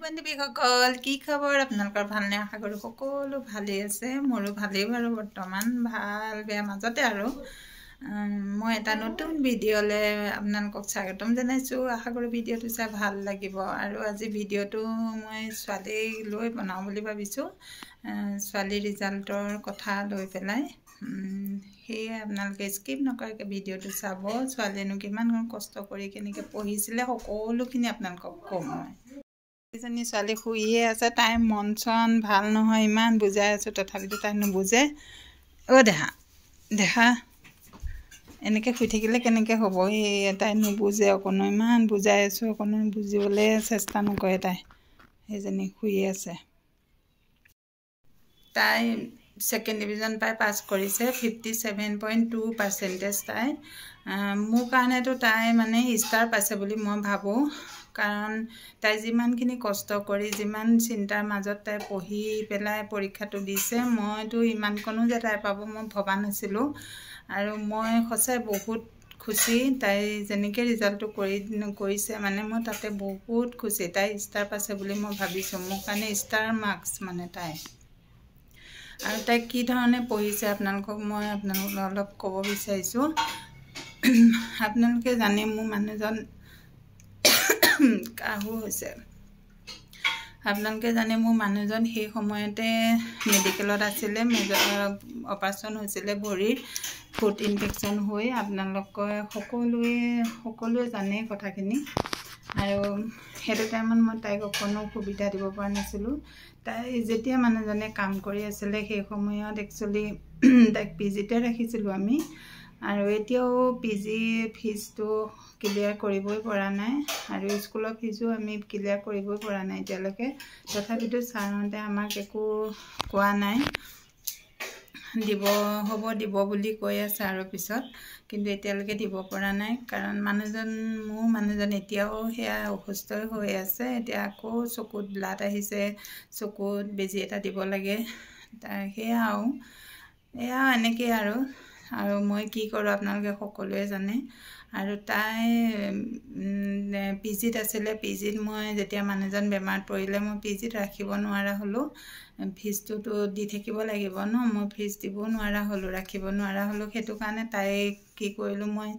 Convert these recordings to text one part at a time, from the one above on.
বান্ধৱীসকল কি খবৰ আপোনালোকৰ ভালনে আশা কৰোঁ সকলো ভালেই আছে মোৰো ভালেই বাৰু বৰ্তমান ভাল বেয়া মাজতে আৰু মই এটা নতুন ভিডিঅ'লৈ আপোনালোকক স্বাগতম জনাইছোঁ আশা কৰোঁ ভিডিঅ'টো চাই ভাল লাগিব আৰু আজি ভিডিঅ'টো মই ছোৱালীক লৈ বনাওঁ বুলি ভাবিছোঁ ছোৱালীৰ ৰিজাল্টৰ কথা লৈ পেলাই সেয়ে আপোনালোকে স্কিপ নকৰাকৈ ভিডিঅ'টো চাব ছোৱালীনো কিমান কষ্ট কৰি কেনেকৈ পঢ়িছিলে সকলোখিনি আপোনালোকক ক'ম মই এজনী ছোৱালী শুইয়ে আছে তাই মন চন ভাল নহয় ইমান বুজাই আছোঁ তথাপিতো তাই নুবুজে দেহা এনেকৈ শুই থাকিলে কেনেকৈ হ'ব এই তাই নুবুজে অকণো ইমান বুজাই আছোঁ অকণো বুজিবলৈ চেষ্টা নকৰে তাই সেইজনী শুইয়ে আছে তাই ছেকেণ্ড ডিভিজন পাই পাছ কৰিছে 57.2% তাই মোৰ কাৰণেতো তাই মানে ষ্টাৰ পাইছে বুলি মই ভাবোঁ কাৰণ তাই যিমানখিনি কষ্ট কৰি যিমান চিন্তাৰ মাজত তাই পঢ়ি পেলাই পৰীক্ষাটো দিছে মইতো ইমানকণো যে তাই পাব মই ভবা নাছিলোঁ আৰু মই সঁচাই বহুত খুচি তাই যেনেকৈ ৰিজাল্টটো কৰিছে মানে মই তাতে বহুত খুচি তাই ষ্টাৰ পাইছে বুলি মই ভাবিছোঁ মোৰ কাৰণে ষ্টাৰ মাৰ্কছ মানে তাই আৰু তাই কি ধৰণে পঢ়িছে আপোনালোকক মই অলপ ক'ব বিচাৰিছোঁ আপোনালোকে জানে মোৰ মানুহজন কাহু হৈছে আপোনালোকে জানে মোৰ মানুহজন সেই সময়তে মেডিকেলত আছিলে অপাৰেশ্যন হৈছিলে ভৰিৰ ফুট ইনফেকশ্যন হৈ আপোনালোকে সকলোৱে জানে কথাখিনি আৰু সেইটো টাইমত মই তাইক অকণো সুবিধা দিব পৰা নাছিলোঁ তাই যেতিয়া মানুহজনে কাম কৰি আছিলে সেই সময়ত একচুৱেলি তাইক পিজিতে ৰাখিছিলোঁ আমি আৰু এতিয়াও পিজি ফিজটো ক্লিয়াৰ কৰিবই পৰা নাই আৰু স্কুলৰ ফিজো আমি ক্লিয়াৰ কৰিবই পৰা নাই এতিয়ালৈকে তথাপিতো ছাৰহঁতে আমাক একো কোৱা নাই দিব বুলি কৈ আছে আৰু পিছত কিন্তু এতিয়ালৈকে দিব পৰা নাই কাৰণ মোৰ মানুহজন এতিয়াও সেয়া অসুস্থ হৈ আছে এতিয়া আকৌ চকুত ব্লাড আহিছে চকুত বেজী এটা দিব লাগে সেয়া এনেকেই আৰু মই কি কৰোঁ আপোনালোকে সকলোৱে জানে আৰু তাই পিজিত আছিলে পিজিত মই যেতিয়া মানুহজন বেমাৰত পৰিলে মই পিজিত ৰাখিব নোৱাৰা হ'লোঁ ফিজটোতো দি থাকিব লাগিব ন মই ফিজ দিব নোৱাৰা হ'লোঁ ৰাখিব নোৱাৰা হ'লোঁ সেইটো কাৰণে তাইক কি কৰিলোঁ মই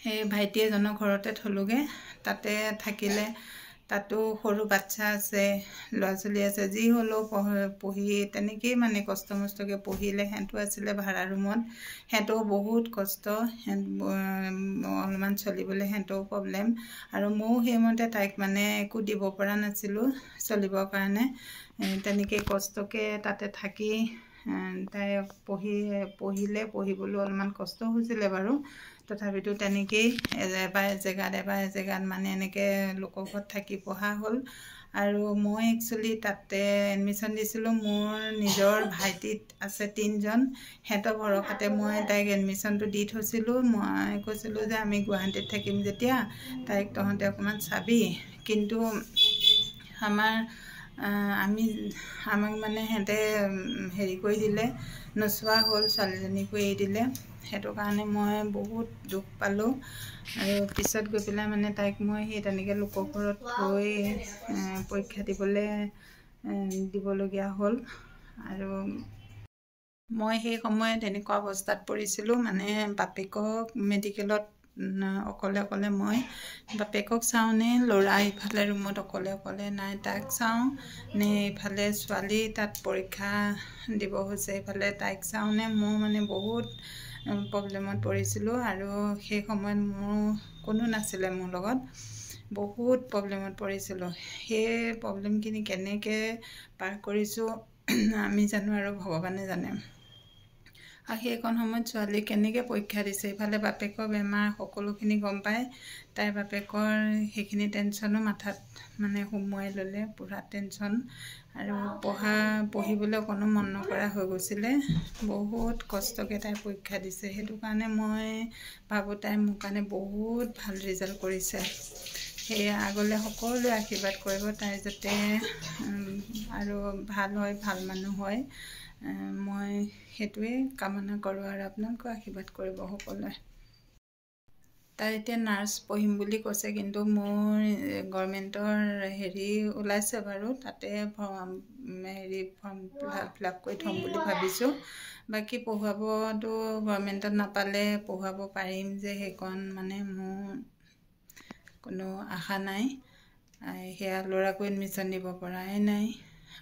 সেই ভাইটি এজনৰ ঘৰতে থ'লোগৈ তাতে থাকিলে তাতো সৰু বাচ্চা আছে ল'ৰা ছোৱালী আছে যি হ'লেও পঢ়ি তেনেকেই মানে কষ্ট মষ্টকৈ পঢ়িলে সিহঁতো আছিলে ভাড়া ৰুমত সিহঁতেও বহুত কষ্ট অলপমান চলিবলৈ সিহঁতেও প্ৰব্লেম আৰু ময়ো সেইমতে তাইক মানে একো দিব পৰা নাছিলোঁ চলিবৰ কাৰণে তেনেকৈ কষ্টকৈ তাতে থাকি তাই পঢ়িবলৈ অলপমান কষ্ট হৈছিলে বাৰু তথাপিতো তেনেকেই এবাৰ এজেগাত মানে এনেকৈ লোকৰ ঘৰত থাকি পঢ়া হ'ল আৰু মই একচুৱেলি তাতে এডমিশ্যন দিছিলোঁ মোৰ নিজৰ ভাইটিত আছে 3জন সিহঁতৰ ভৰসাতে মই তাইক এডমিশ্যনটো দি থৈছিলোঁ মই কৈছিলোঁ যে আমি গুৱাহাটীত থাকিম যেতিয়া তাইক তহঁতে অকণমান চাবি কিন্তু আমাক মানে সিহঁতে হেৰি কৰি দিলে নোচোৱা হ'ল ছোৱালীজনীকো এৰি দিলে সেইটো কাৰণে মই বহুত দুখ পালোঁ আৰু পিছত গৈ পেলাই মানে তাইক মই সেই তেনেকৈ লোকৰ ঘৰত থৈ পৰীক্ষা দিবলগীয়া হ'ল আৰু মই সেই সময়ত এনেকুৱা অৱস্থাত পৰিছিলোঁ মানে বাপেকক মেডিকেলত অকলে মই বাপেকক চাওঁ নে ল'ৰা ইফালে ৰুমত অকলে নাই তাক চাওঁ নে ইফালে ছোৱালী তাত পৰীক্ষা দিব হৈছে ইফালে তাইক চাওঁ নে মোৰ মানে বহুত প্ৰব্লেমত পৰিছিলোঁ আৰু সেই সময়ত মোৰ কোনো নাছিলে মোৰ লগত বহুত প্ৰব্লেমত পৰিছিলোঁ সেই প্ৰব্লেমখিনি কেনেকৈ পাৰ কৰিছোঁ আমি জানো আৰু ভগৱানে জানে আৰু সেইকণ সময়ত ছোৱালী কেনেকৈ পৰীক্ষা দিছে ইফালে বাপেকৰ বেমাৰ সকলোখিনি গম পায় তাইৰ বাপেকৰ সেইখিনি টেনশ্যনো মাথাত মানে সোমোৱাই ল'লে পূৰা টেনশ্যন আৰু পঢ়িবলৈ অকণো মন নকৰা হৈ গৈছিলে বহুত কষ্টকৈ তাই পৰীক্ষা দিছে সেইটো কাৰণে মই ভাবোঁ তাই মোৰ কাৰণে বহুত ভাল ৰিজাল্ট কৰিছে সেয়া আগলৈ সকলোৱে আশীৰ্বাদ কৰিব তাই যাতে আৰু ভাল হয় ভাল মানুহ হয় মই সেইটোৱে কামনা কৰোঁ আৰু আপোনালোকেও আশীৰ্বাদ কৰিব সকলোৱে তাই এতিয়া নাৰ্ছ পঢ়িম বুলি কৈছে, কিন্তু মোৰ গভৰ্ণমেণ্টৰ হেৰি ওলাইছে বাৰু, তাতে ফৰ্ম ফিল আপ কৰি থ'ম বুলি ভাবিছোঁ। বাকী পঢ়ুৱাবতো গভৰ্ণমেণ্টত নাপালে পঢ়ুৱাব পাৰিম যে, সেইকণ মানে মোৰ কোনো আশা নাই। সেয়া ল'ৰাকো এডমিশ্যন দিব পৰাই নাই,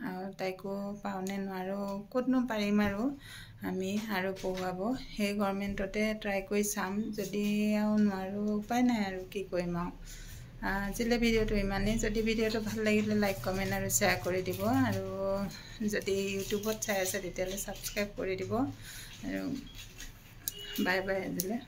আৰু তাইকো পাৰোঁনে নোৱাৰোঁ, ক'তনো পাৰিম আৰু আমি আৰু পঢ়ুৱাব। সেই গভৰ্ণমেণ্টতে ট্ৰাই কৰি চাম, যদি আৰু নোৱাৰোঁ উপায় নাই আৰু কি কৰিম আৰু। আজিলৈ ভিডিঅ'টো ইমানেই। যদি ভিডিঅ'টো ভাল লাগিলে লাইক কমেণ্ট আৰু শ্বেয়াৰ কৰি দিব, আৰু যদি ইউটিউবত চাই আছে তেতিয়াহ'লে ছাবস্ক্ৰাইব কৰি দিব, আৰু বাই বাই আজিলৈ।